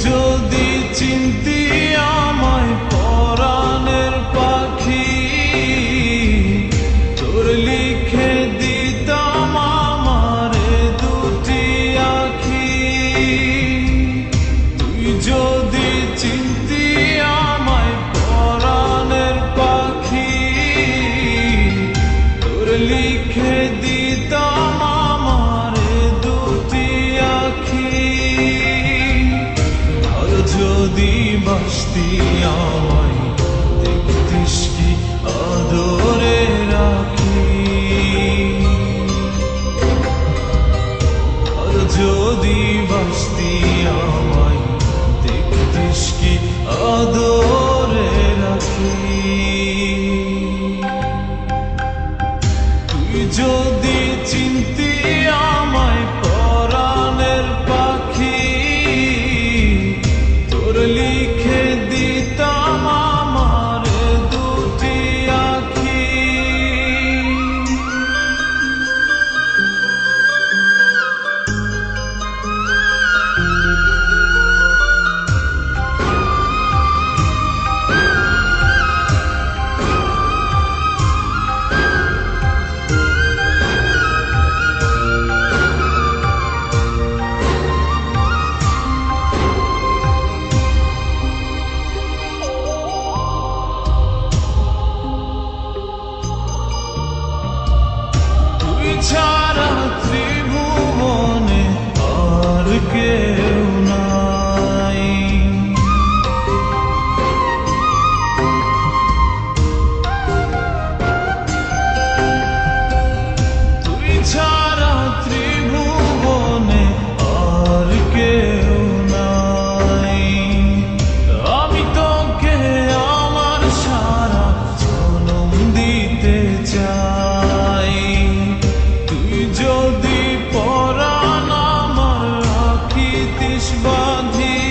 যদি চিনতি আমায় পরাণের পাখি, তোর লিখে দিতাম আমারে দুটি আখি। তুই যদি চিনতি আমায় পরাণের পাখি, তোর লিখে দিতাম আমারে দুটি আখি। যদি বাসতি আমায় দেখতিস কি আদরে রাখি, আর যদি বাসতি আমায় দেখতিস কি আদরে রাখি। তুই যদি চিনতি আমায় পরাণের পাখি, লিখে দিতাম আমার দুটি আখি। ছাড়া ত্রিভুবনে আর কেউ নাই, তুই ছাড়া ত্রিভুবনে আর কেউ নাই। আমি তোকে আমার সারা জনম দিতে চাই। যদি পরাণ আমার রাখিতিস বাঁধি,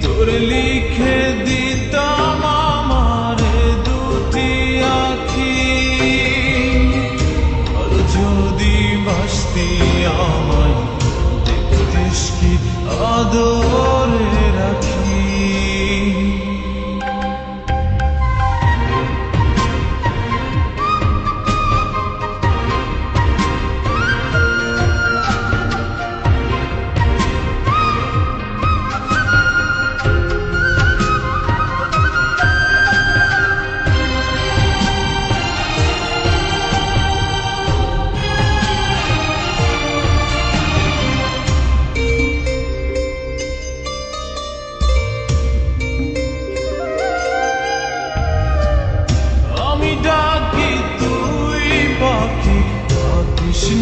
তোর লিখে দিতাম আমারে দুটি আখি। আর যদি বাসতি আমায় দেখতিস কি আদরে রাখি।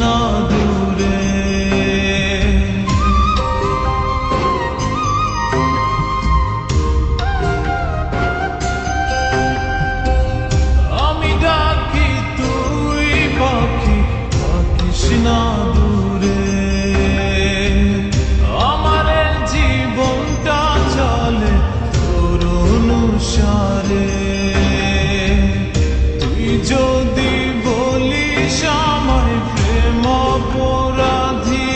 না দূরে আমি ডাকি তুই পাখি থাকিস না দূরে। আমার জীবনটা চলে তোর অনুসারে। তুই যদি বলিস আমায় প্রেম অপরাধী,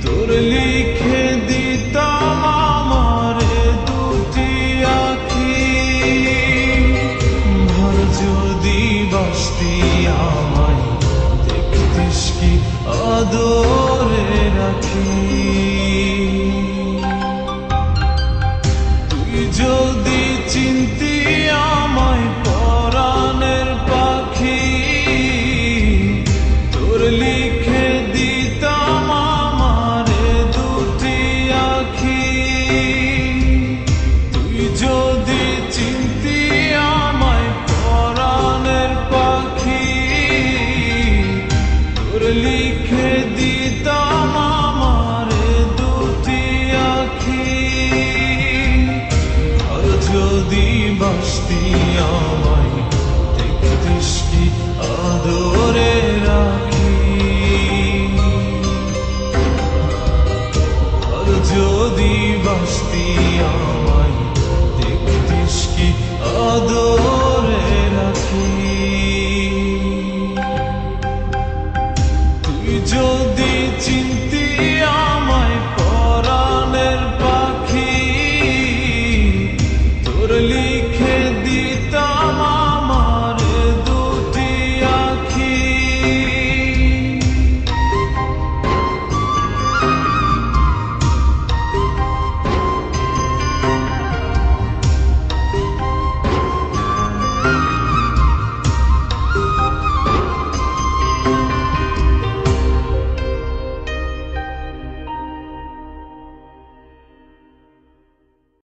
তোর লিখে দিতাম আমারে দুটি আখি। ভর যদি বাসতি আমায় দেখতিস কি আদরে রাখি। তুই যদি চিনতি আমায় পরাণের পাখি, তোর লিখে দিতাম আমারে দুটি আখি। তুই যদি চিনতি আমায় পরাণের পাখি, তোর লিখে দিতাম আমারে দুটি আখি। আর যদি বাসতি আমায় দেখতিস কি আদরে রাখি। আর যদি বাসতি আমায় দেখতিস কি আদরে রাখি। তুই যদি চিন